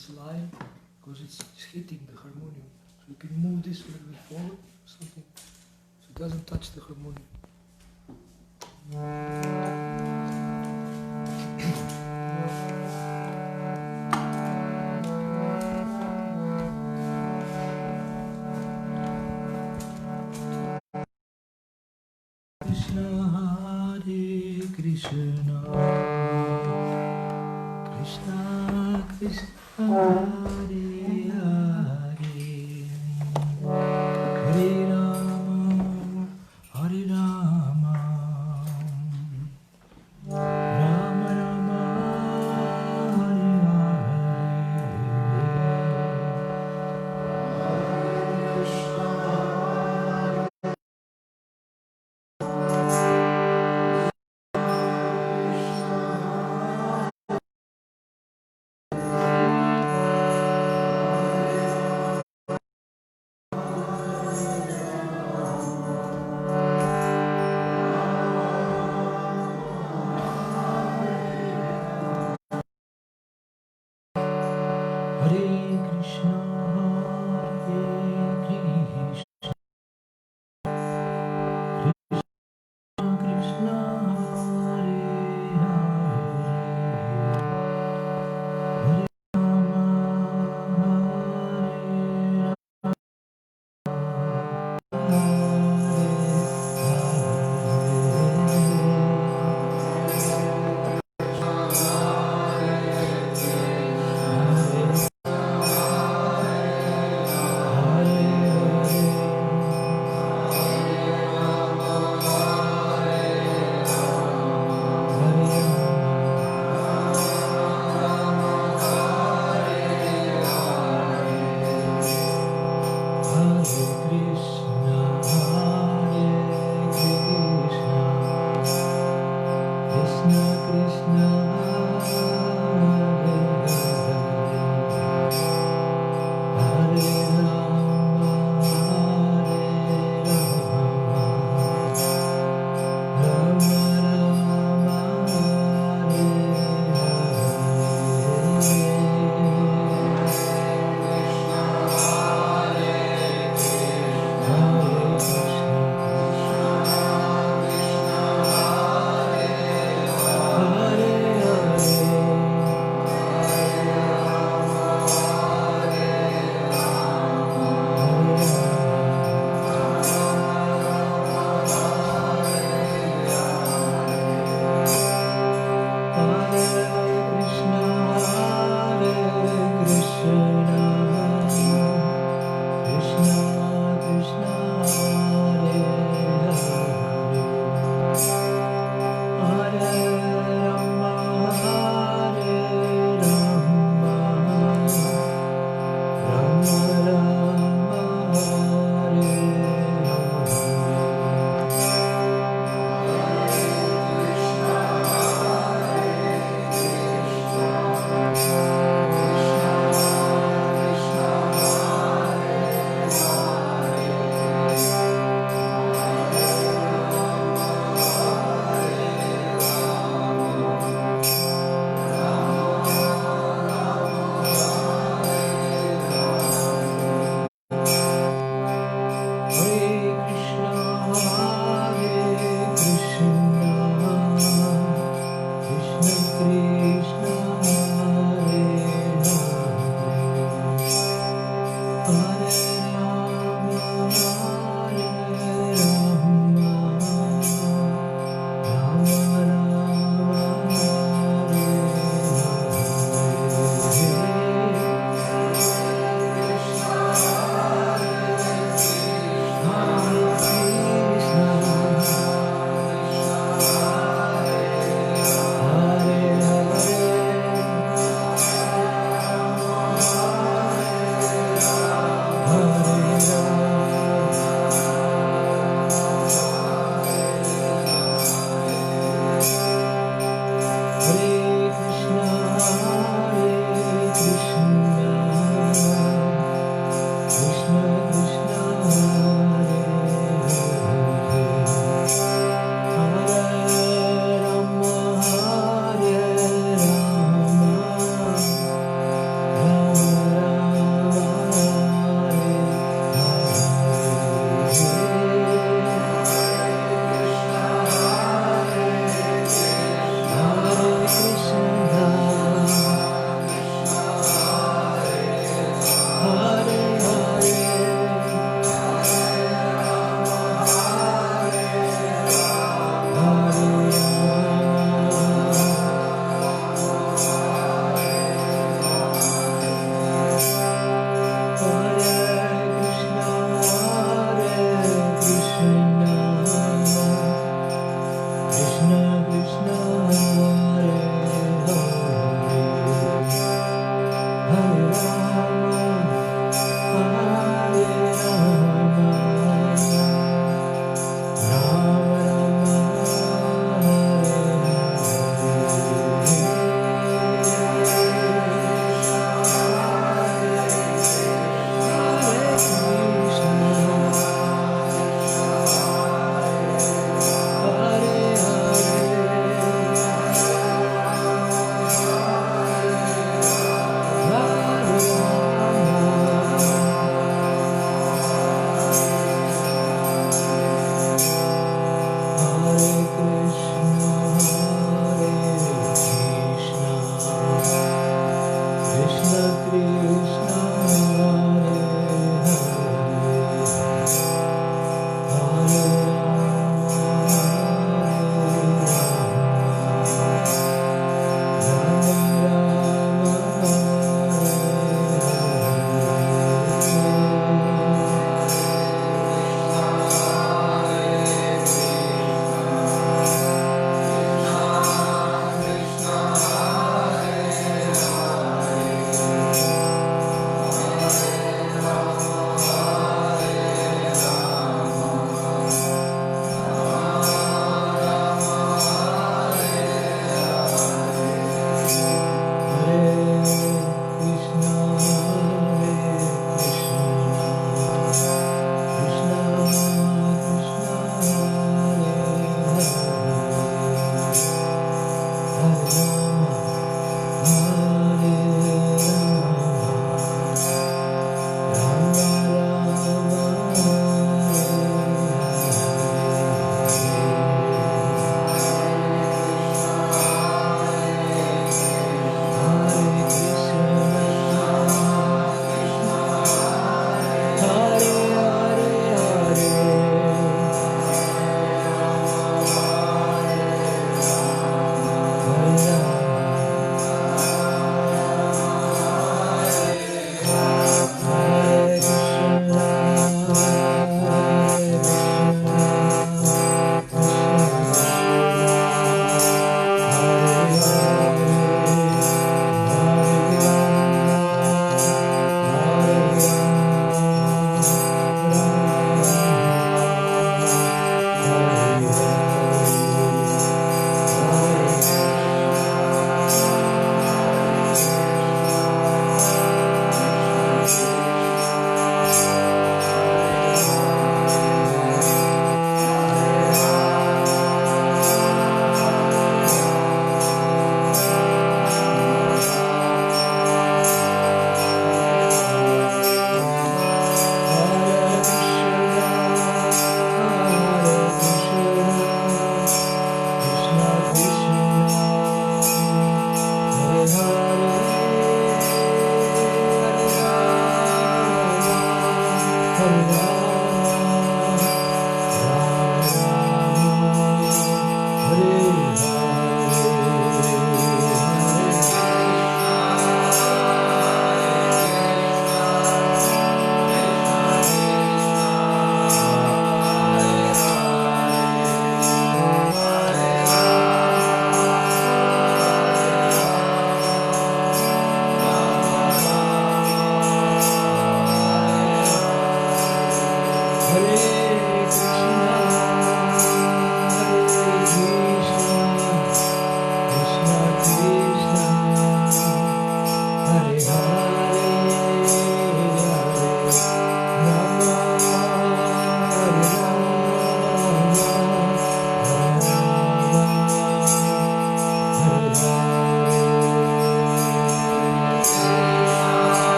this line because it's hitting the harmonium. So you can move this a little bit forward or something so it doesn't touch the harmonium. Krishna Hare Krishna Krishna Krishna Hare Hare Hare Rama Hare Rama Rama Rama Hare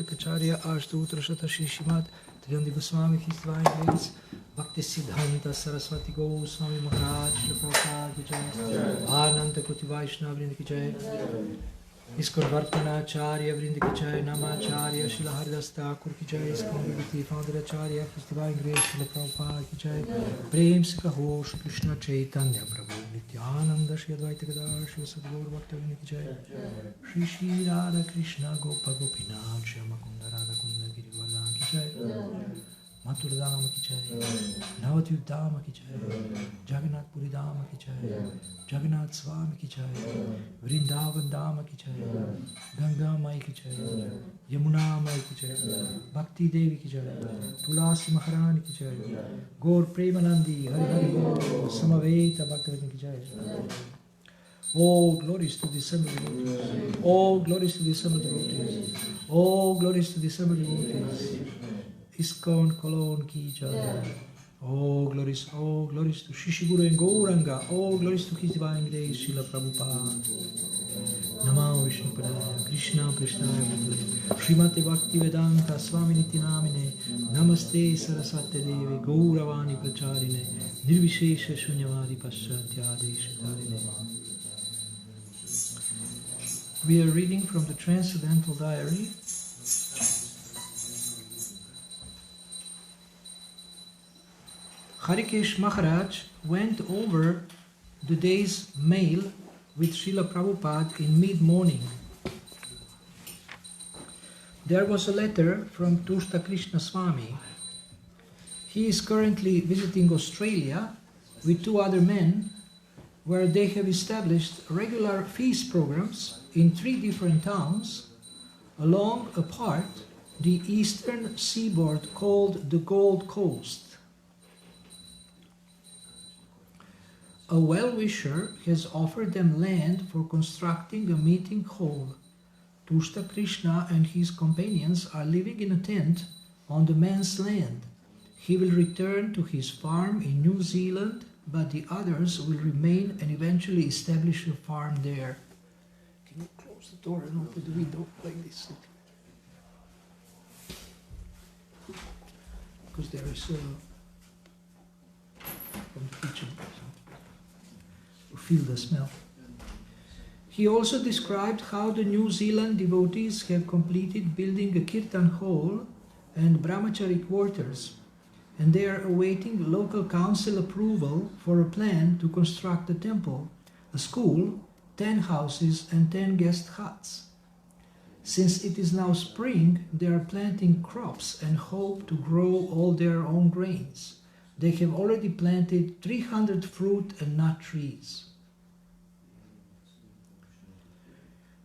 The Acaryas Ashtotra Shata Shishimat Triandi Goswami His Divine Grace Bhakti Siddhanta Saraswati Goswami Maharaj Srila Prabhupada Ki Jai Ananta Koti Vaishnava Vrinda Ki Jai Iskon Vartana Acharya Vrinda Ki Jai Namacharya Srila Haridas Thakur Ki Jai Iskon Viviti Founder Acharya His Divine Grace Srila Prabhupada Ki Jai Prem Se Kaho Shri Krishna Chaitanya Prabhu Nityananda Shri Advaita Gadar Shri Sadguru Bhakta Vrinda Ki Jai Shri Shri Radha Krishna Gopa Gopinath Shri Makunda Radha Kunda Giri Vardhan Ki Jai Mathura Dhama Ki Jai Navadvip Dhama Ki Jai Jagannath Puri Dhama Ki Jai Jagannath Swami Ki Jai Vrindavan Dhama Ki Jai Ganga Mai Ki Jai Yamuna Mai Ki Jai Bhakti Devi Ki Jai Tulasi Maharani Ki Jai Gaur Premanandi Hari Hari Bol Samaveta Bhaktivinoda Ki Jai. All glories to the assembled devotees. All glories to the assembled devotees. All glories to the assembled devotees. ISKCON KOELN Ki Jai. All glories to Shishi Guru and Gauranga. All glories to His Divine Grace, Srila Prabhupada. Namo Vishnu Padaya, Krishna Krishna Srimate Bhakti Vedanta Swami Niti Namine Namaste Saraswati Devi Gauravani Pracharine Nirvishesha Shunyavadi Paschatyadesh. We are reading from the Transcendental Diary. Harikesh Maharaj went over the day's mail with Srila Prabhupada in mid-morning. There was a letter from Tushta Krishna Swami. He is currently visiting Australia with two other men, where they have established regular feast programs in 3 different towns along a part the eastern seaboard called the Gold Coast. A well-wisher has offered them land for constructing a meeting hall. Tushta Krishna and his companions are living in a tent on the man's land. He will return to his farm in New Zealand, but the others will remain and eventually establish a farm there. Can you close the door and open the window like this? Because there is from the kitchen. Feel the smell. He also described how the New Zealand devotees have completed building a kirtan hall and brahmachari quarters, and they are awaiting local council approval for a plan to construct a temple, a school, 10 houses and 10 guest huts. Since it is now spring, they are planting crops and hope to grow all their own grains. They have already planted 300 fruit and nut trees.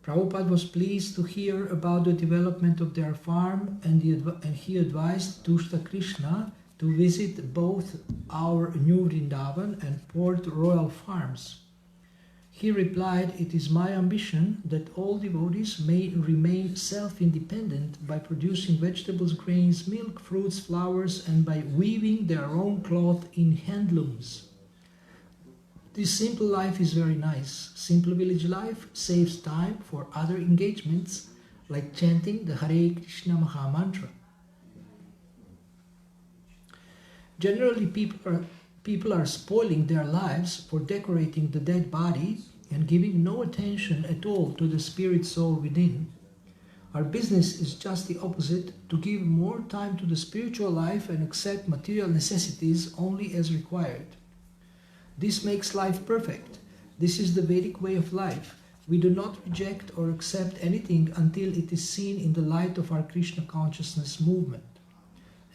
Prabhupada was pleased to hear about the development of their farm, and he advised Tushta Krishna to visit both our New Vrindavan and Port Royal farms. He replied, "It is my ambition that all devotees may remain self-independent by producing vegetables, grains, milk, fruits, flowers, and by weaving their own cloth in handlooms. This simple life is very nice. Simple village life saves time for other engagements like chanting the Hare Krishna Maha Mantra. Generally, people are spoiling their lives for decorating the dead body and giving no attention at all to the spirit soul within. Our business is just the opposite, to give more time to the spiritual life and accept material necessities only as required. This makes life perfect. This is the Vedic way of life. We do not reject or accept anything until it is seen in the light of our Krishna consciousness movement.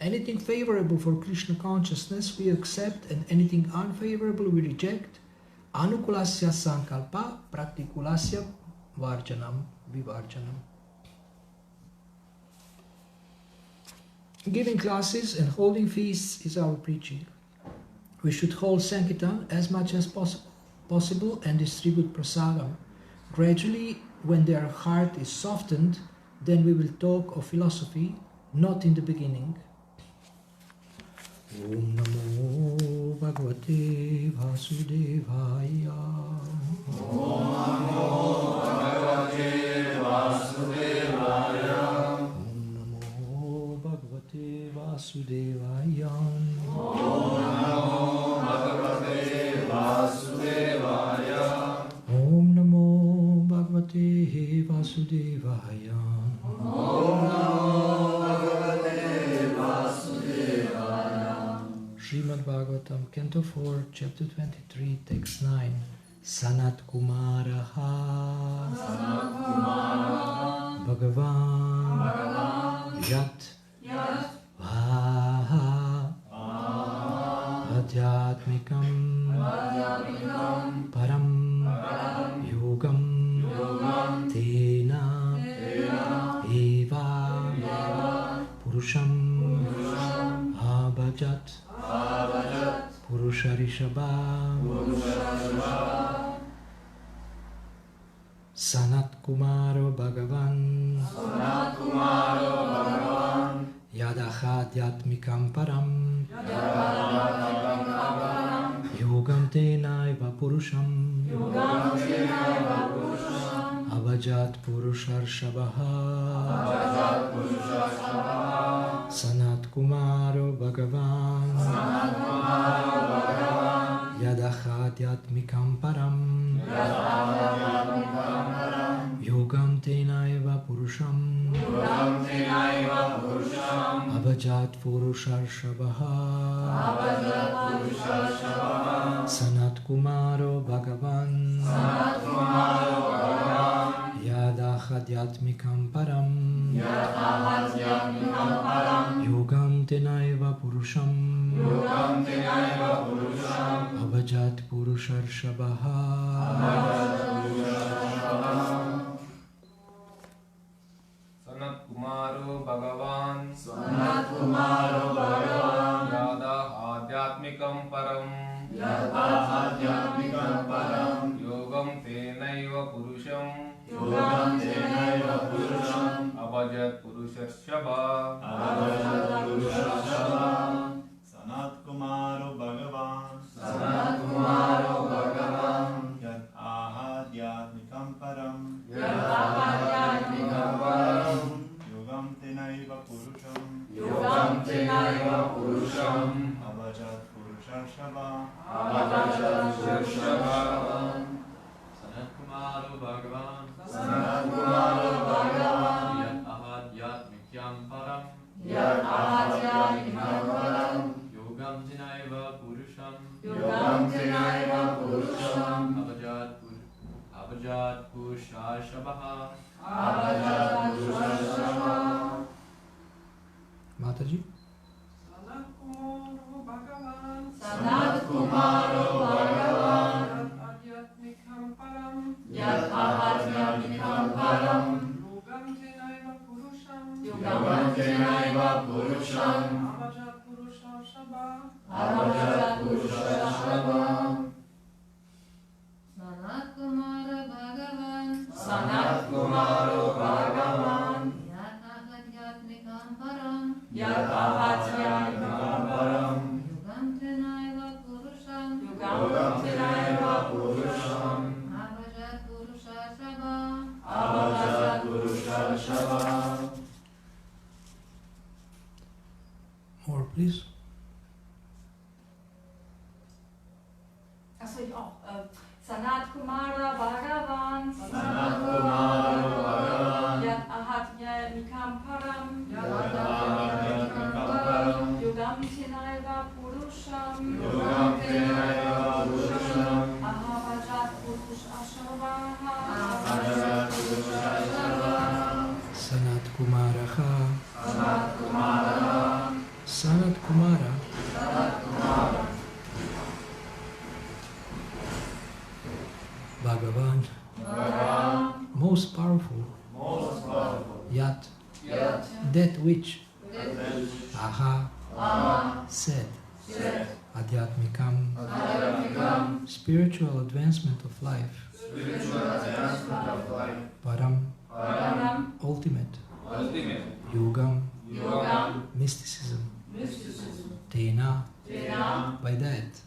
Anything favorable for Krishna consciousness we accept, and anything unfavorable we reject. Anukulasya sankalpa, praktikulasya vivarjanam. Giving classes and holding feasts is our preaching. We should hold Sankirtan as much as possible and distribute prasadam. Gradually, when their heart is softened, then we will talk of philosophy, not in the beginning. Om Namo Bhagavate Vasudevaya. Om Namo Bhagavate Vasudevaya. Om Vasudevaya. Om Namo Bhagavate Vasudevaya. Srimad Bhagavatam, Canto 4, Chapter 23, Text 9. Sanat Kumaraha Bhagavan Yat Vaha Adhyatmikam Param Yogam Tena Eva Purusham Abhajat Purusharishaba Sanat Kumaro Bhagavan Yadahadhyatmikam Param Yogam Tenaiva Purusham Abhajat Purusharshabaha Sanat Kumaro Bhagavan Yadahadhyatmikam Param Yogam Tenaiva Purusham Abhajat Purusharshabaha Sanat Kumaro Bhagavan Yadahadhyatmikam Param Yogam Tenaiva Purusham Abhajat Purusharshabaha Sanat Kumaro Bhagavan Yadahadhyatmikam Param Yogam Tenaiva Purusham Abhajat Purusharshaba Sanat Kumaro Bhagavan Yad Ahadhyatmikam Param Yogam Tenaiva Purusham Abhajat Purusharshaba Sanat Kumaro Bhagavan Yad Ahadhyatmikam Param Yogam Tenaiva Purusham Abhajat Purusharshabaha Mataji. Sanat Kumaro Bhagavan Yad Ahadhyatmikam Param Yogam Tenaiva Purusham Abhajat Purusharshabaha Sanat Kumaro Bhagavan Yad Ahadhyatmikam Param Yogam Tenaiva Purusham Abhajat Purusharshabaha More, please. Sanat Kumaro Bhagavan Yad Ahadhyatmikam Param Yogam Tenaiva Purusham Abhajat Purusharshabaha Sanat Kumaraha Sanat Kumara Bhagavan most powerful Yat that which Aha said Adhyatmikam spiritual advancement of life Param ultimate Yogam mysticism Tena by that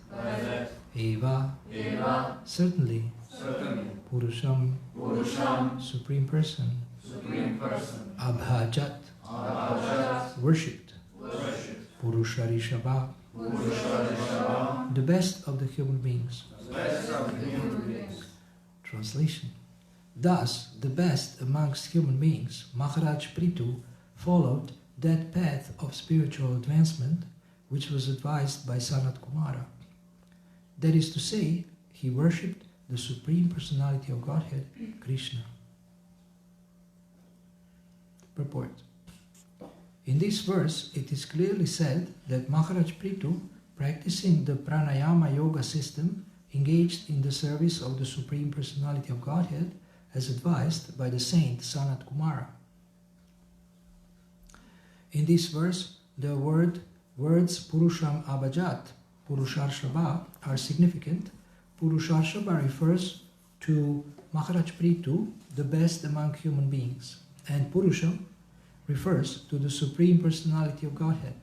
Eva certainly Purusham Supreme Person Abhajat worshipped Purusha Rishabha, the best of the human beings. Translation. Thus, the best amongst human beings, Maharaj Prithu, followed that path of spiritual advancement which was advised by Sanat Kumara. That is to say, he worshipped the Supreme Personality of Godhead, Krishna. Purport. In this verse, it is clearly said that Maharaj Prithu, practicing the pranayama yoga system, engaged in the service of the Supreme Personality of Godhead as advised by the saint Sanat Kumara. In this verse, the words Purusham Abhajat, Purusharshava are significant. Purusharshava refers to Maharaj Prithu, the best among human beings, and Purusham refers to the Supreme Personality of Godhead.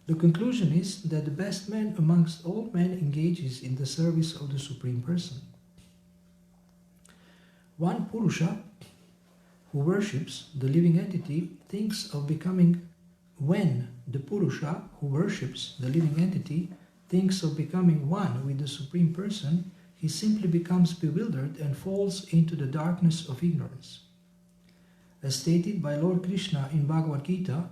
The conclusion is that the best man amongst all men engages in the service of the Supreme Person. One Purusha who worships the living entity thinks of becoming, when the Purusha who worships the living entity thinks of becoming one with the Supreme Person, he simply becomes bewildered and falls into the darkness of ignorance. As stated by Lord Krishna in Bhagavad Gita,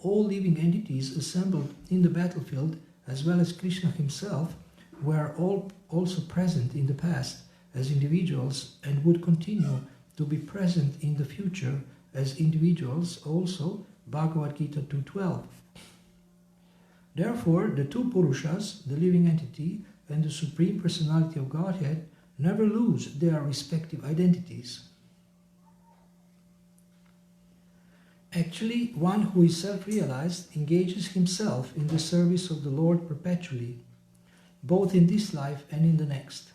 all living entities assembled in the battlefield, as well as Krishna himself, were all also present in the past as individuals and would continue to be present in the future as individuals also, Bhagavad Gita 2.12. Therefore, the two Purushas, the living entity and the Supreme Personality of Godhead, never lose their respective identities. Actually, one who is self-realized engages himself in the service of the Lord perpetually, both in this life and in the next.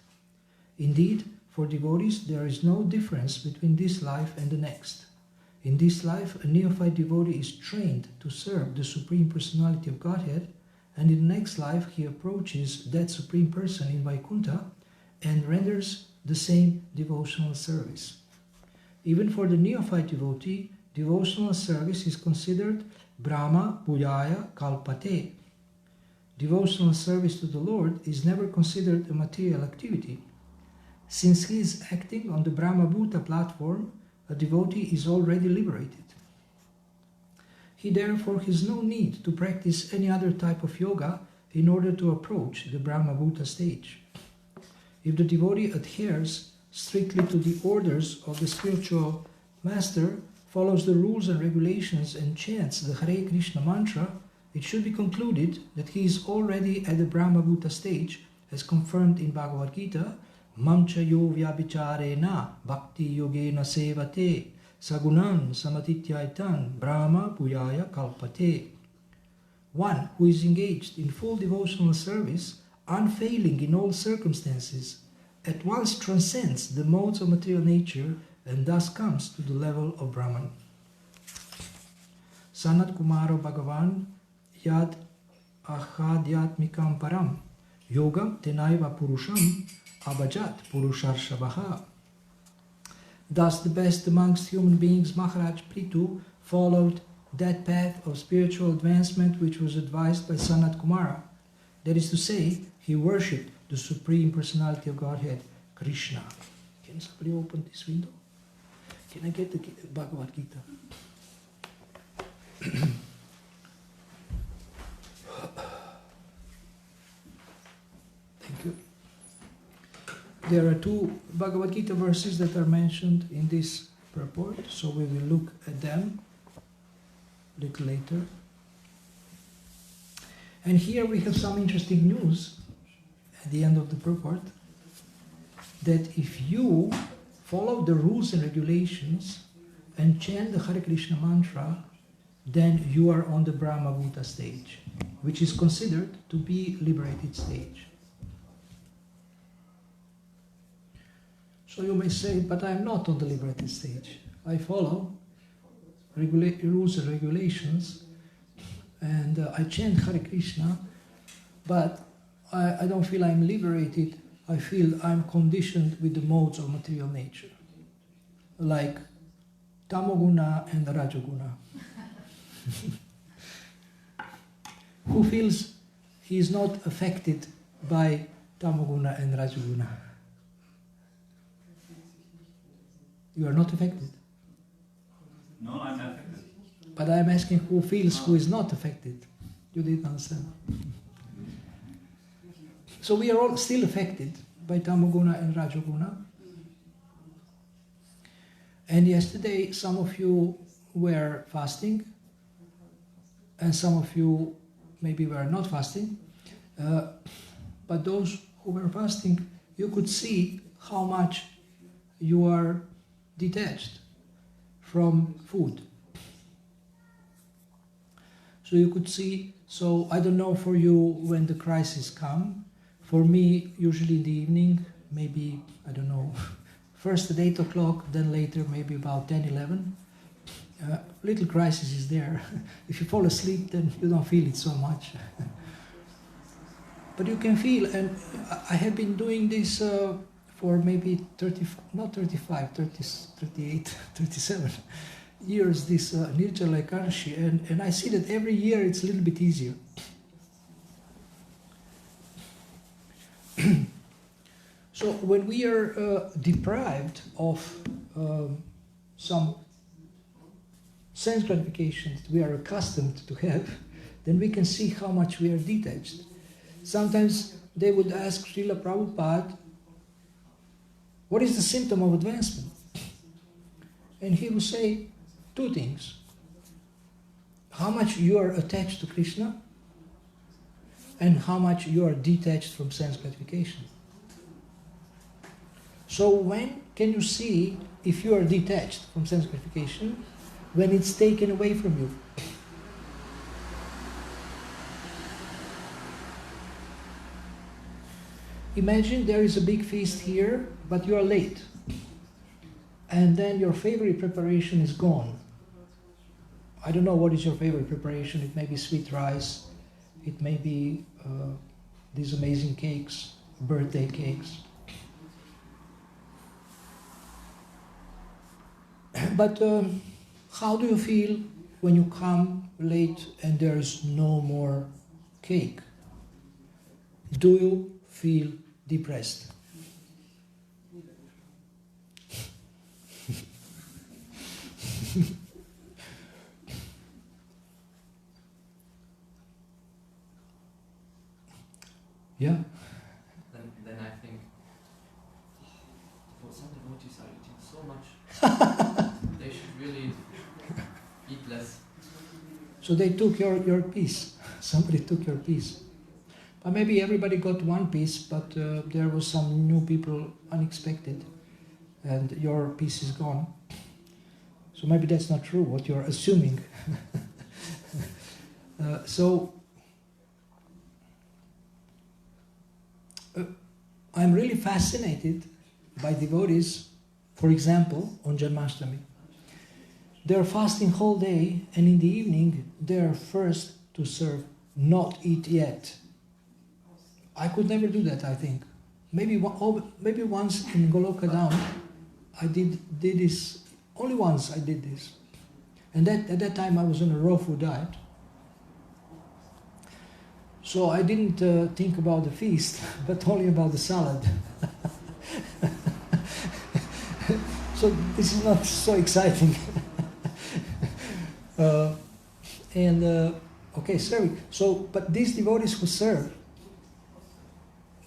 Indeed, for devotees there is no difference between this life and the next. In this life, a neophyte devotee is trained to serve the Supreme Personality of Godhead, and in the next life he approaches that Supreme Person in Vaikuntha and renders the same devotional service. Even for the neophyte devotee, devotional service is considered Brahma Pujaya Kalpate. Devotional service to the Lord is never considered a material activity. Since he is acting on the Brahma Bhuta platform, a devotee is already liberated. He therefore has no need to practice any other type of yoga in order to approach the Brahma Bhuta stage. If the devotee adheres strictly to the orders of the spiritual master, follows the rules and regulations and chants the Hare Krishna mantra, it should be concluded that he is already at the Brahma Bhuta stage, as confirmed in Bhagavad Gita, Mamcha yo vyabhicharena bhakti yogena sevate sagunan samatityaitan Brahma Pujaya Kalpate. One who is engaged in full devotional service, unfailing in all circumstances, at once transcends the modes of material nature and thus comes to the level of Brahman. Sanat Kumaro Bhagavan Yad Ahadyatmikam Param Yogam Tenaiva Purusham Abhajat Purusharshabaha. Thus the best amongst human beings, Maharaj Prithu, followed that path of spiritual advancement which was advised by Sanat Kumara. That is to say, he worshipped the Supreme Personality of Godhead, Krishna. Can somebody open this window? Can I get the Bhagavad Gita? Thank you. There are two Bhagavad Gita verses that are mentioned in this purport, so we will look at them a little later. And here we have some interesting news at the end of the purport, that if you follow the rules and regulations and chant the Hare Krishna mantra, then you are on the Brahma Bhuta stage, which is considered to be liberated stage. So you may say, but I am not on the liberated stage. I follow rules and regulations and I chant Hare Krishna, but I don't feel I'm liberated. I feel I'm conditioned with the modes of material nature, like Tamoguna and Rajoguna. who feels he is not affected by Tamoguna and Rajaguna? You are not affected. No, I'm not affected. But I'm asking who feels who is not affected. You didn't understand. So we are all still affected by Tamoguna and Rajaguna. And yesterday some of you were fasting and some of you maybe were not fasting. But those who were fasting, you could see how much you are detached from food. So you could see, so I don't know for you when the crisis come. For me, usually in the evening, maybe, I don't know, first at 8 o'clock, then later maybe about 10, 11. Little crisis is there. If you fall asleep, then you don't feel it so much. But you can feel, and I have been doing this for maybe 38, 37 years, this Nirjala Ekadashi, and I see that every year it's a little bit easier. So when we are deprived of some sense gratifications we are accustomed to have, then we can see how much we are detached. Sometimes they would ask Srila Prabhupada, what is the symptom of advancement? And he would say two things. How much you are attached to Krishna and how much you are detached from sense gratification. So when can you see if you are detached from sense gratification? When it's taken away from you. Imagine there is a big feast here, but you are late. And then your favorite preparation is gone. I don't know what is your favorite preparation. It may be sweet rice. It may be these amazing cakes, birthday cakes. But how do you feel when you come late and there is no more cake? Do you feel depressed? Yeah. Then I think, for some devotees are eating so much, they should really eat less. So they took your piece. Somebody took your piece. But maybe everybody got one piece, but there was some new people unexpected, and your piece is gone. So maybe that's not true, what you're assuming. I'm really fascinated by devotees, for example, on Janmashtami. They're fasting whole day, and in the evening, they're first to serve, not eat yet. I could never do that, I think. Maybe once in Goloka Dham, I did this, only once I did this. And at that time I was on a raw food diet. So I didn't think about the feast, but only about the salad. So this is not so exciting. Okay, serving. So, but these devotees who serve,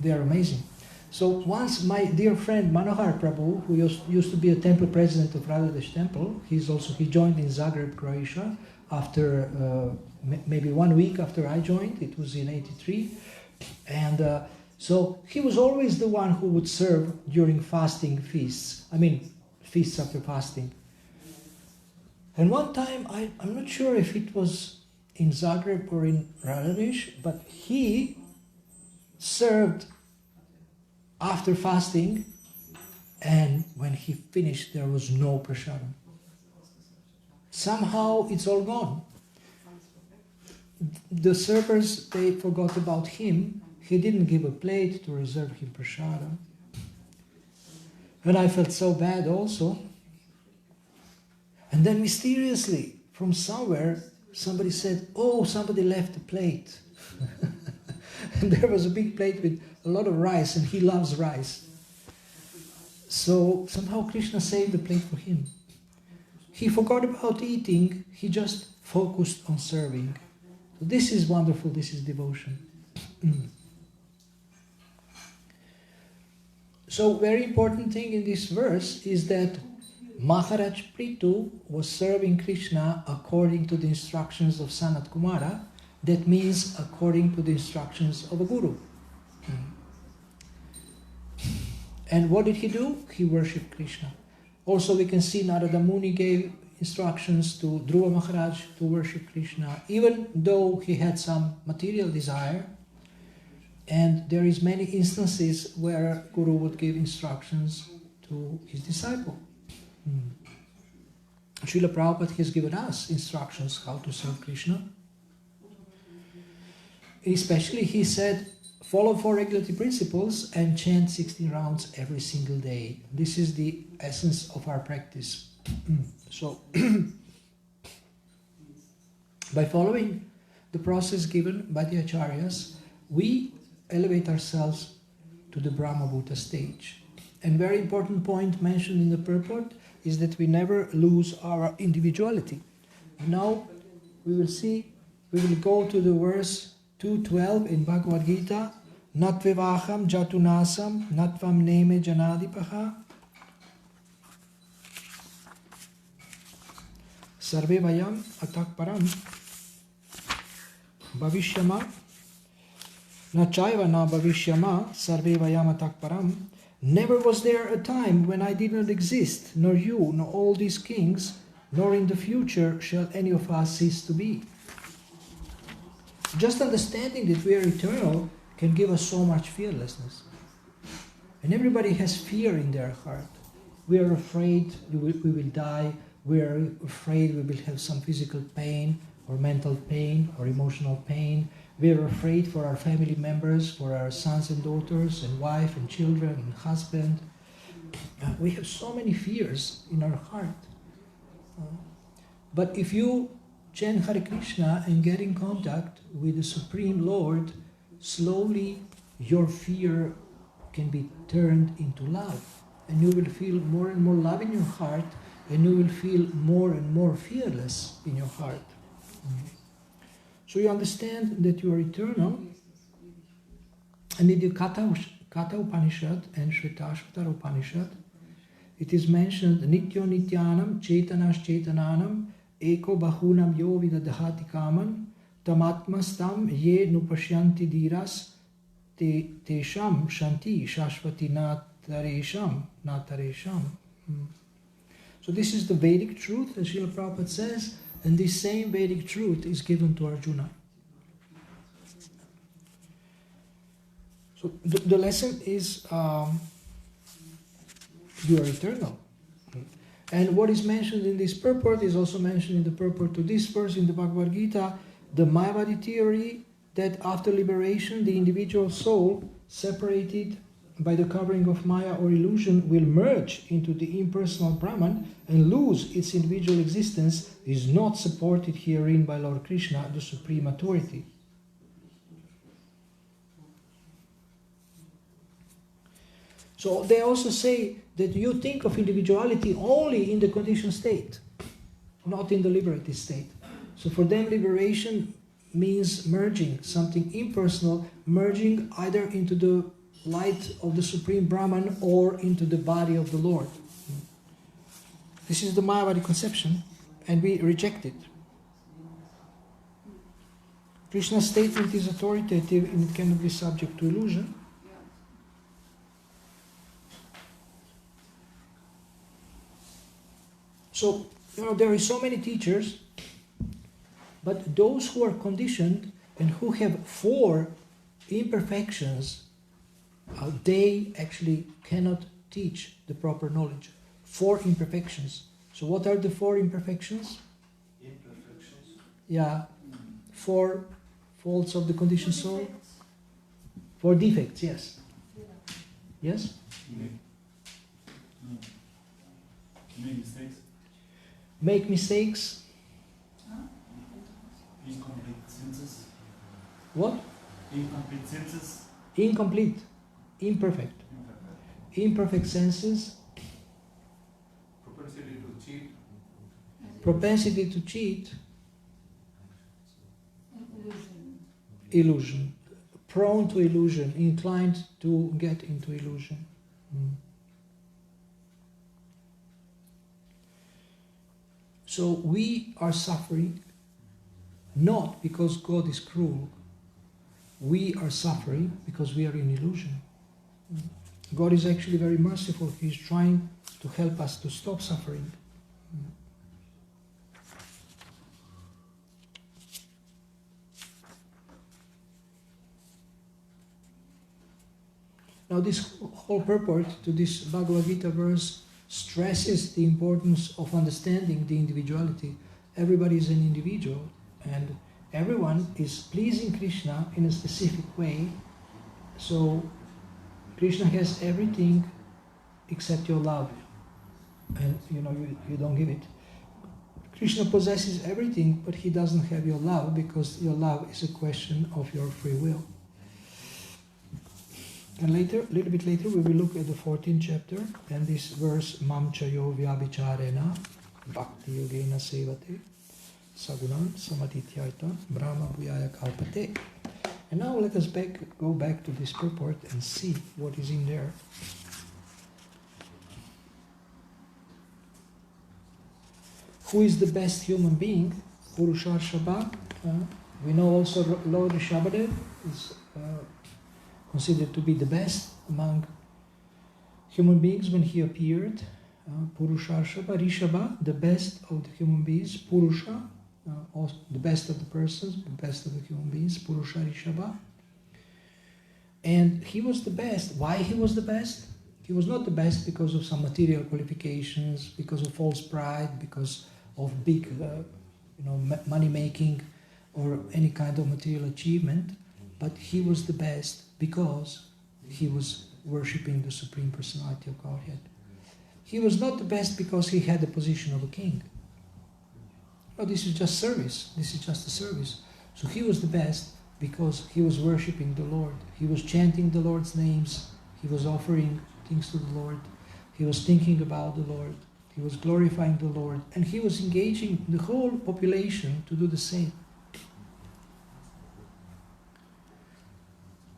they are amazing. So once my dear friend Manohar Prabhu, who used to be a temple president of Radhadesh temple, he joined in Zagreb, Croatia, after maybe 1 week after I joined. It was in '83, and so he was always the one who would serve during fasting feasts. I mean, feasts after fasting. And one time, I'm not sure if it was in Zagreb or in Radhadesh, but he served after fasting, and when he finished, there was no prasadam. Somehow it's all gone. The servers, they forgot about him. He didn't give a plate to reserve him prasadam. And I felt so bad also. And then mysteriously, from somewhere, somebody said, oh, somebody left a plate And there was a big plate with a lot of rice, and he loves rice. So somehow Krishna saved the plate for him. He forgot about eating, he just focused on serving. So this is wonderful, this is devotion. So very important thing in this verse is that Maharaj Prithu was serving Krishna according to the instructions of Sanat Kumara. That means according to the instructions of a guru. And what did he do? He worshipped Krishna. Also we can see Narada Muni gave instructions to Dhruva Maharaj to worship Krishna, even though he had some material desire. And there is many instances where Guru would give instructions to his disciple. Srila Prabhupada has given us instructions how to serve Krishna. Especially he said, follow 4 regulatory principles and chant 16 rounds every single day. This is the essence of our practice. So, by following the process given by the Acaryas, we elevate ourselves to the Brahmabhuta stage. And very important point mentioned in the purport is that we never lose our individuality. Now we will see, we will go to the verse 2:12 in Bhagavad Gita. Natvevaham jatunasam natvam neme janadipaha sarve vayam atak param bhavishyama na chaiva na bhavishyama sarve vayam atak param. Never was there a time when I did not exist, nor you, nor all these kings, nor in the future shall any of us cease to be. Just understanding that we are eternal can give us so much fearlessness. And everybody has fear in their heart. We are afraid we will die. We are afraid we will have some physical pain or mental pain or emotional pain. We are afraid for our family members, for our sons and daughters and wife and children and husband. We have so many fears in our heart. But if you chant Hare Krishna and get in contact with the Supreme Lord, slowly your fear can be turned into love. And you will feel more and more love in your heart, and you will feel more and more fearless in your heart. So you understand that you are eternal. And in the Katha Upanishad and Shvetashvatara Upanishad, it is mentioned, Nityo Nityanam Chaitanas Chaitananam Eko Bahunam Yo Vidadhati Kaman Tamatmastam Ye Nupashyanti Dhiras Tesham Shanti Shashvati Nataresham. So this is the Vedic truth, as Srila Prabhupada says, and this same Vedic truth is given to Arjuna. So the lesson is you are eternal. And what is mentioned in this purport is also mentioned in the purport to this verse in the Bhagavad Gita, the Mayavadi theory that after liberation the individual soul, separated by the covering of Maya or illusion, will merge into the impersonal Brahman and lose its individual existence, is not supported herein by Lord Krishna, the Supreme Authority. So they also say that you think of individuality only in the conditioned state, not in the liberated state. So for them, liberation means merging something impersonal, merging either into the light of the Supreme Brahman or into the body of the Lord. This is the Mayavadi conception, and we reject it. Krishna's statement is authoritative and it cannot be subject to illusion. So, there are so many teachers, but those who are conditioned and who have 4 imperfections, they actually cannot teach the proper knowledge. 4 imperfections. So what are the 4 imperfections? Imperfections? Yeah, 4 faults of the conditioned soul. 4 defects, yes. Yes? Make mistakes. Make mistakes. Incomplete sentences. What? Incomplete senses. Incomplete, imperfect. Imperfect senses, Propensity to cheat. propensity to cheat, Illusion. illusion. Prone to illusion, inclined to get into illusion. So we are suffering not because God is cruel. We are suffering because we are in illusion. God is actually very merciful. He is trying to help us to stop suffering. Now this whole purport to this Bhagavad Gita verse stresses the importance of understanding the individuality. Everybody is an individual and everyone is pleasing Krishna in a specific way. So Krishna has everything except your love. And you don't give it. Krishna possesses everything, but he doesn't have your love because your love is a question of your free will. And later, a little bit later, we will look at the 14th chapter and this verse, Mam chayo vyabhicharena bhakti yogena sevate sagunan samatityarta brahma bhuyaya kalpate. And now let us go back to this purport and see what is in there. Who is the best human being? Purusharshava. We know also Lord Rishabhadev is considered to be the best among human beings when he appeared. Purusharshava, Rishabha, the best of the human beings. Purusha, also the best of the persons, the best of the human beings. Purusha, Rishabha. And he was the best. Why he was the best? He was not the best because of some material qualifications, because of false pride, because of big money making or any kind of material achievement, but he was the best because he was worshipping the Supreme Personality of Godhead. He was not the best because he had the position of a king. No, this is just service. This is just a service. So he was the best because he was worshipping the Lord. He was chanting the Lord's names. He was offering things to the Lord. He was thinking about the Lord. He was glorifying the Lord. And he was engaging the whole population to do the same.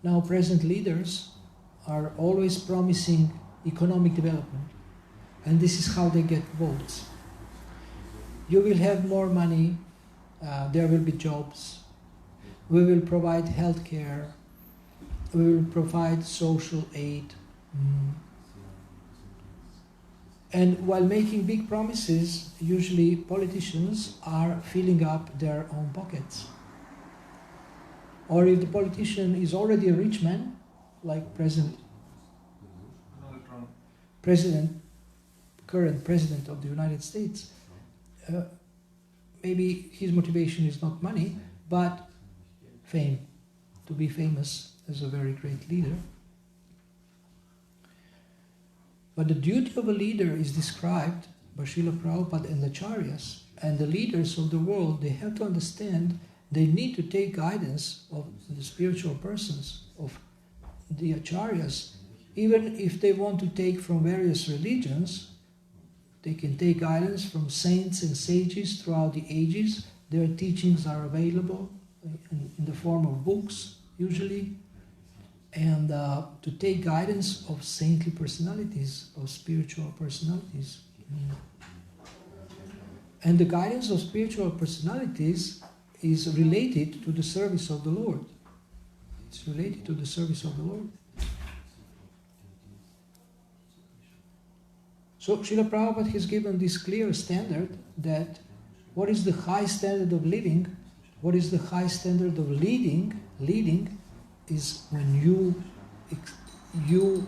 Now, present leaders are always promising economic development. And this is how they get votes. You will have more money, there will be jobs, we will provide health care, we will provide social aid. And while making big promises, usually politicians are filling up their own pockets. Or if the politician is already a rich man, like current president of the United States, maybe his motivation is not money, but fame, to be famous as a very great leader. But the duty of a leader is described by Srila Prabhupada and the Acaryas, and the leaders of the world, they have to understand they need to take guidance of the spiritual persons, of the Acaryas. Even if they want to take from various religions, they can take guidance from saints and sages throughout the ages. Their teachings are available in the form of books, usually. And to take guidance of saintly personalities, of spiritual personalities. And the guidance of spiritual personalities is related to the service of the Lord. It's related to the service of the Lord. So Srila Prabhupada has given this clear standard that what is the high standard of living, what is the high standard of leading is when you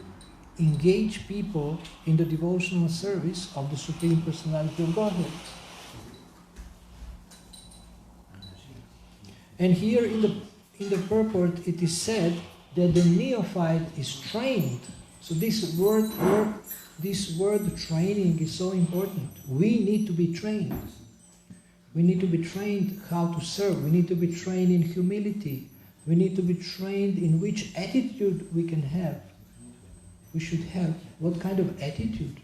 engage people in the devotional service of the Supreme Personality of Godhead. And here in the purport it is said that the neophyte is trained. So this word training is so important. We need to be trained. We need to be trained how to serve. We need to be trained in humility. We need to be trained in which attitude we can have. We should have. What kind of attitude?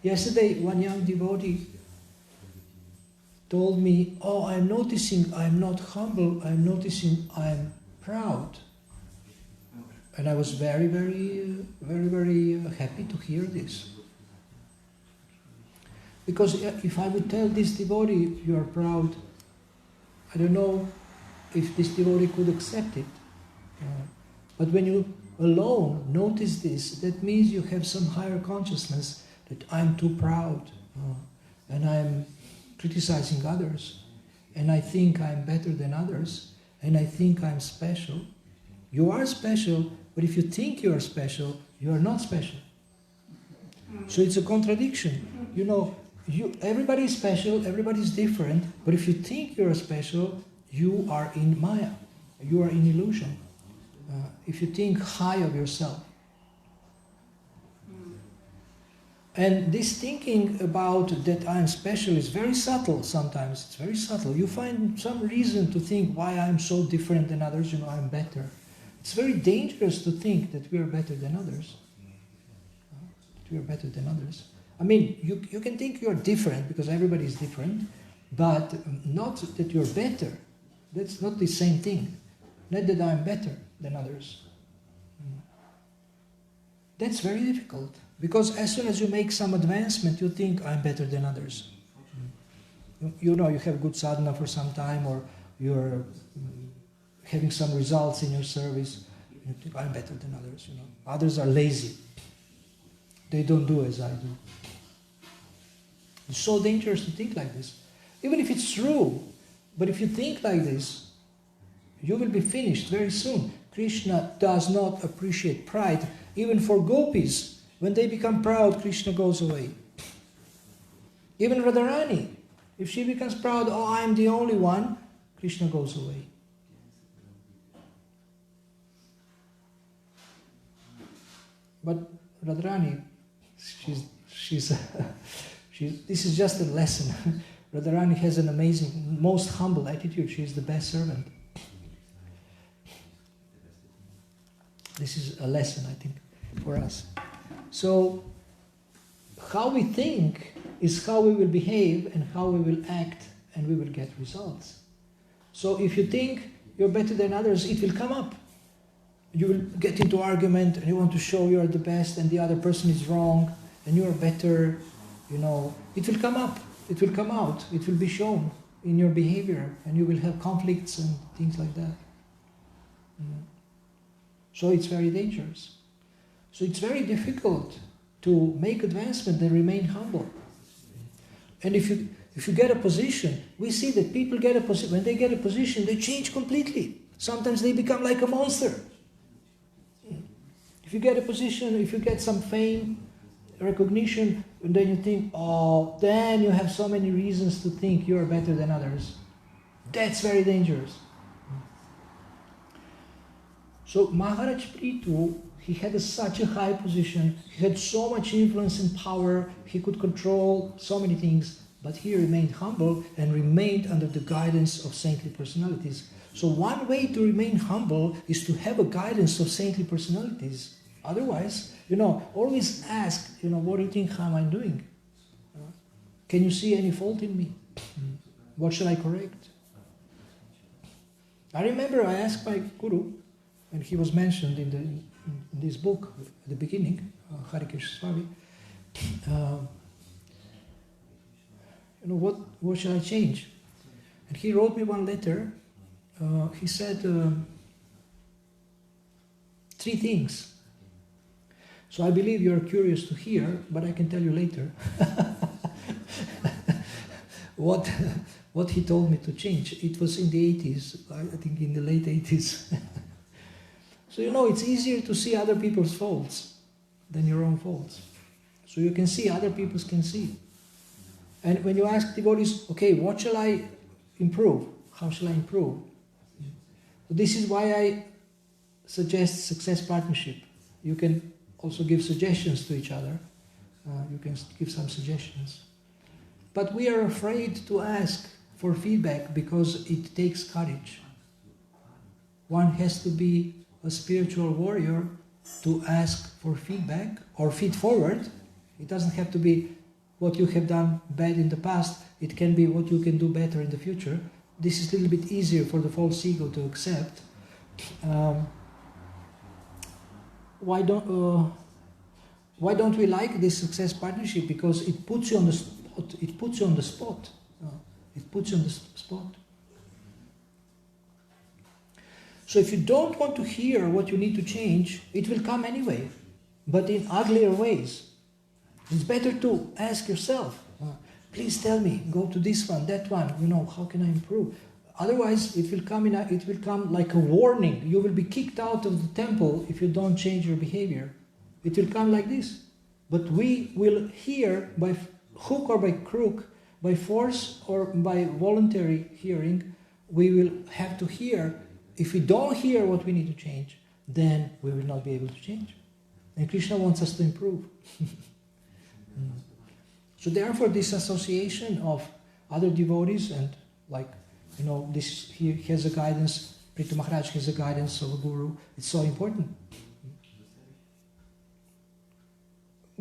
Yesterday, one young devotee told me, oh, I'm noticing I'm not humble, I'm noticing I'm proud. And I was very, very happy to hear this. Because if I would tell this devotee, you are proud, I don't know if this devotee could accept it. But when you alone notice this, that means you have some higher consciousness that I'm too proud and I'm criticizing others and I think I'm better than others and I think I'm special. You are special, but if you think you are special, you are not special. So it's a contradiction. You know, everybody is special, everybody is different, but if you think you are special, you are in Maya, you are in illusion. If you think high of yourself. And this thinking about that I'm special is very subtle sometimes, it's very subtle. You find some reason to think why I'm so different than others, you know, I'm better. It's very dangerous to think that we are better than others. That we are better than others. I mean, you can think you're different because everybody is different, but not that you're better. That's not the same thing. Not that I'm better than others. That's very difficult. Because as soon as you make some advancement, you think, I'm better than others. You know, you have good sadhana for some time, or you're having some results in your service. You think, I'm better than others, you know. Others are lazy. They don't do as I do. It's so dangerous to think like this. Even if it's true, but if you think like this, you will be finished very soon. Krishna does not appreciate pride. Even for gopis, when they become proud, Krishna goes away. Even Radharani, if she becomes proud, oh, I'm the only one, Krishna goes away. But Radharani, this is just a lesson. Radharani has an amazing, most humble attitude. She is the best servant. This is a lesson, I think, for us. So, how we think is how we will behave and how we will act, and we will get results. So if you think you're better than others, it will come up. You will get into argument and you want to show you are the best and the other person is wrong and you are better, you know. It will come up, it will come out, it will be shown in your behavior and you will have conflicts and things like that. So it's very dangerous. So it's very difficult to make advancement and remain humble. And if you get a position, we see that people get a position. When they get a position, they change completely. Sometimes they become like a monster. If you get a position, if you get some fame, recognition, and then you think, oh, then you have so many reasons to think you are better than others. That's very dangerous. So Maharaj Prithu, he had such a high position, he had so much influence and power, he could control so many things, but he remained humble and remained under the guidance of saintly personalities. So one way to remain humble is to have a guidance of saintly personalities. Otherwise, always ask, what do you think, how am I doing? Can you see any fault in me? What shall I correct? I remember I asked my guru, and he was mentioned in this book at the beginning, Harikesha Swami, what shall I change? And he wrote me one letter. He said 3 things. So I believe you're curious to hear, but I can tell you later what he told me to change. It was in the 80s, I think in the late 80s. So it's easier to see other people's faults than your own faults. So you can see, other people can see. And when you ask devotees, okay, what shall I improve? How shall I improve? So this is why I suggest success partnership. You can also give suggestions to each other. You can give some suggestions. But we are afraid to ask for feedback because it takes courage. one has to be a spiritual warrior to ask for feedback or feed forward. It doesn't have to be what you have done bad in the past. It can be what you can do better in the future. This is a little bit easier for the false ego to accept. Why don't we like this success partnership? Because it puts you on the spot. It puts you on the spot. It puts you on the spot. So if you don't want to hear what you need to change, it will come anyway, but in uglier ways. It's better to ask yourself, please tell me, go to this one, that one, how can I improve? Otherwise, it will come like a warning. You will be kicked out of the temple if you don't change your behavior. It will come like this. But we will hear by hook or by crook, by force or by voluntary hearing, we will have to hear. If we don't hear what we need to change, then we will not be able to change. And Krishna wants us to improve. So therefore this association of other devotees and this he has a guidance, Prithu Maharaj has a guidance of a guru, it's so important.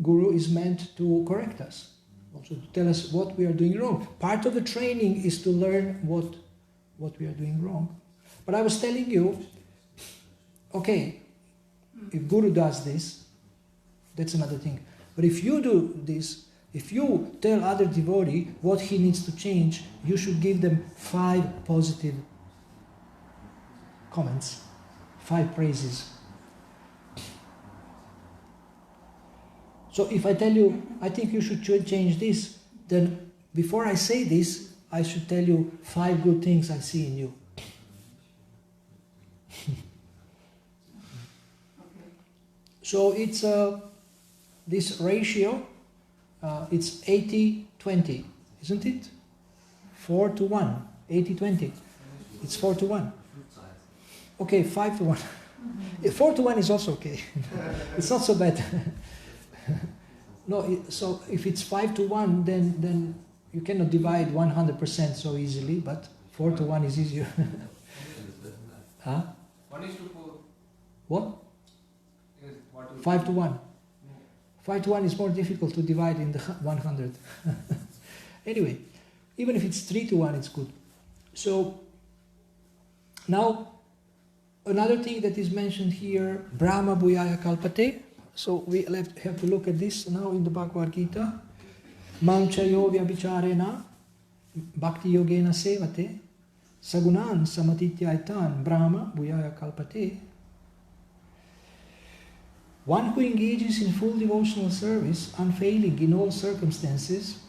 Guru is meant to correct us, also to tell us what we are doing wrong. Part of the training is to learn what we are doing wrong. But I was telling you, okay, if Guru does this, that's another thing. But if you do this, if you tell other devotee what he needs to change, you should give them 5 positive comments, 5 praises. So if I tell you, I think you should change this, then before I say this, I should tell you 5 good things I see in you. So it's this ratio, it's 80-20, isn't it? 4-1, 80-20. It's 4-1. Okay, 5-1. 4-1 is also okay. It's not so bad. No, so if it's 5-1, then you cannot divide 100% so easily, but 4-1 is easier. Huh? 1:4. What? Yes, 5-1. 5-1 is more difficult to divide in the 100. Anyway, even if it's 3-1, it's good. So now another thing that is mentioned here, Brahma Bhuyaya Kalpate. So we have to look at this now in the Bhagavad Gita. Manchayo vyabhicharena bhakti yogena sevate sagunan samatityaitan Brahma Bhuyaya Kalpate. One who engages in full devotional service, unfailing in all circumstances,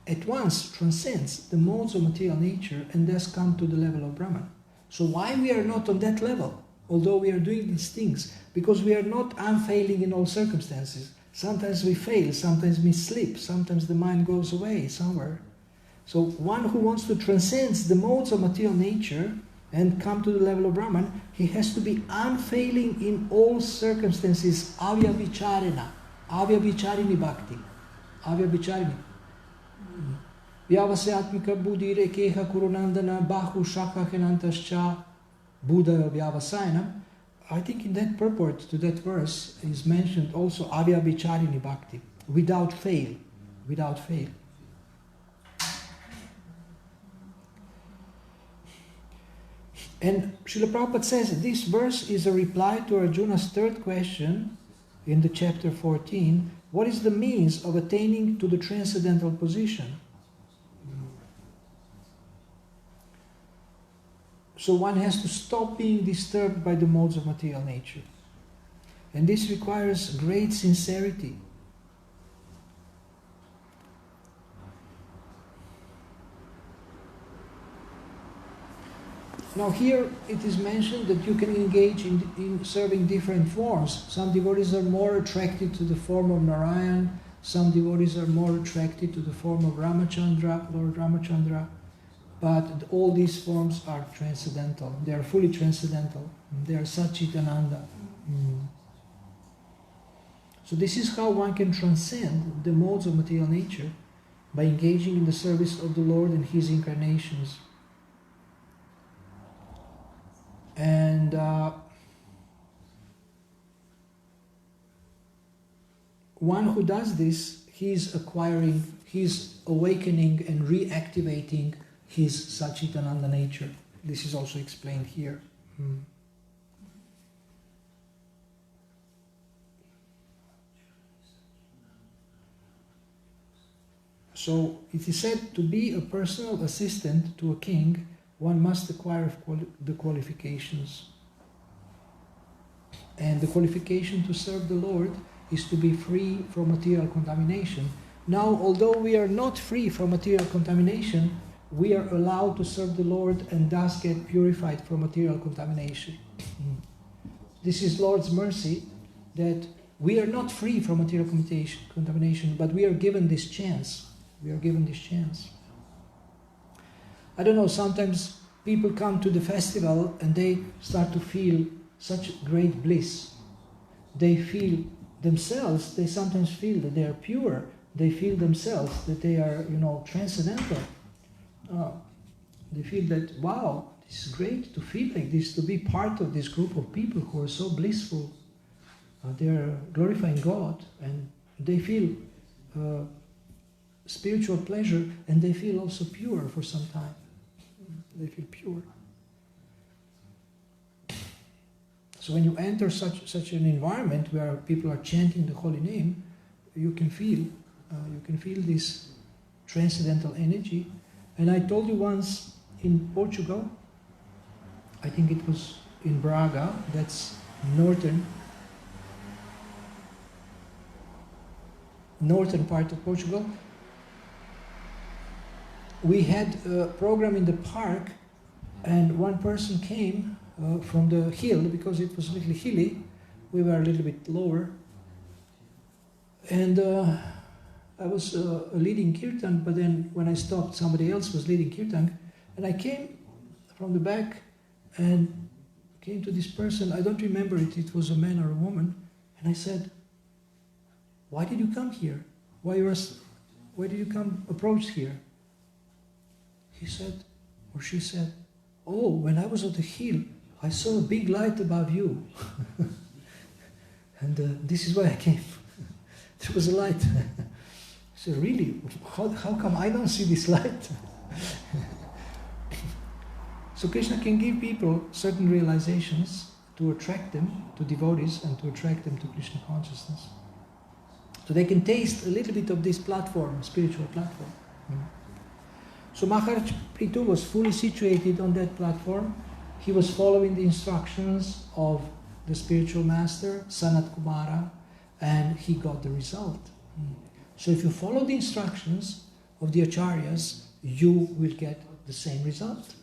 at once transcends the modes of material nature and thus come to the level of Brahman. So why we are not on that level, although we are doing these things? Because we are not unfailing in all circumstances. Sometimes we fail, sometimes we slip, sometimes the mind goes away somewhere. So one who wants to transcend the modes of material nature and come to the level of Brahman, he has to be unfailing in all circumstances, avyabhicharena, avyabhicharini bhakti, avyabhicharini. Vyavasayatmika buddhi rekeha kurunandana bahu shaka henantascha buddha vyavasayana. I think in that purport to that verse is mentioned also avyabhicharini bhakti, without fail, without fail. And Srila Prabhupada says this verse is a reply to Arjuna's 3rd question in the chapter 14. What is the means of attaining to the transcendental position? So one has to stop being disturbed by the modes of material nature. And this requires great sincerity. Now here it is mentioned that you can engage in serving different forms. Some devotees are more attracted to the form of Narayan, some devotees are more attracted to the form of Ramachandra, Lord Ramachandra, but all these forms are transcendental. They are fully transcendental. They are Satchitananda. So this is how one can transcend the modes of material nature, by engaging in the service of the Lord and His incarnations. And one who does this, he's awakening and reactivating his Satchitananda nature. This is also explained here. So it is said, to be a personal assistant to a king, one must acquire the qualifications. And the qualification to serve the Lord is to be free from material contamination. Now, although we are not free from material contamination, we are allowed to serve the Lord and thus get purified from material contamination. This is Lord's mercy, that we are not free from material contamination, but we are given this chance. We are given this chance. I don't know, sometimes people come to the festival and they start to feel such great bliss. They feel themselves, they sometimes feel that they are pure. They feel themselves that they are, transcendental. They feel that, wow, this is great to feel like this, to be part of this group of people who are so blissful. They are glorifying God, and they feel spiritual pleasure, and they feel also pure for some time. They feel pure. So when you enter such an environment where people are chanting the holy name, you can feel this transcendental energy. And I told you once in Portugal, I think it was in Braga, that's northern part of Portugal. We had a program in the park, and one person came from the hill, because it was a little hilly. We were a little bit lower. And I was leading kirtan, but then when I stopped, somebody else was leading kirtan. And I came from the back and came to this person. I don't remember it was a man or a woman. And I said, "Why did you come here? Why did you come approach here?" He said, or she said, "Oh, when I was on the hill, I saw a big light above you." And this is why I came. There was a light. I said, "Really? How come I don't see this light?" So Krishna can give people certain realizations to attract them to devotees and to attract them to Krishna consciousness. So they can taste a little bit of this platform, spiritual platform. So Maharaj Prithu was fully situated on that platform. He was following the instructions of the spiritual master, Sanat Kumara, and he got the result. So if you follow the instructions of the Acaryas, you will get the same result.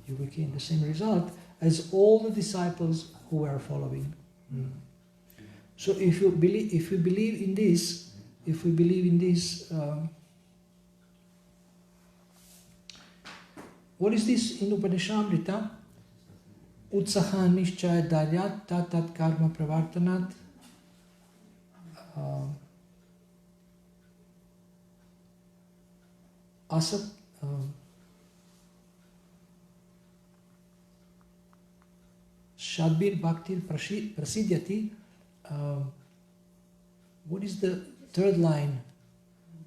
You will gain the same result as all the disciples who are following. So if we believe in this, what is this in Upanishadamrita? Utsaha nishchaya daryat tatat karma pravartanat. Asat. Shadbir Bhaktir Prasidyati. What is the third line?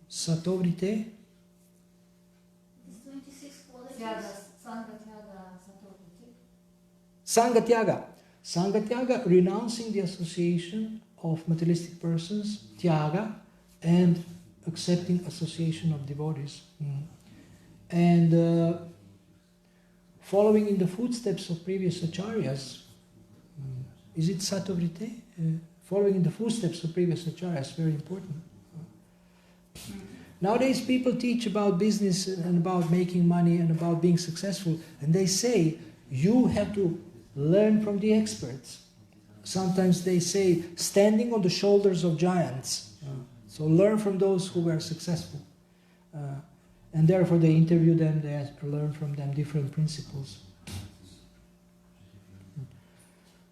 Satovrite. 26 qualities. Sangatyaga. Sangatyaga, renouncing the association of materialistic persons, tyaga, and accepting association of devotees. And following in the footsteps of previous acharyas. Is it satovrite? Following in the footsteps of previous acharyas, very important. Nowadays people teach about business and about making money and about being successful, and they say you have to learn from the experts. Sometimes they say standing on the shoulders of giants. So learn from those who were successful. And therefore they interview them, they learn from them different principles.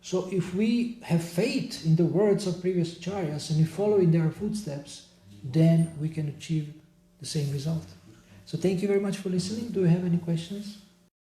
So if we have faith in the words of previous acharyas and we follow in their footsteps, then we can achieve the same result. So thank you very much for listening. Do you have any questions?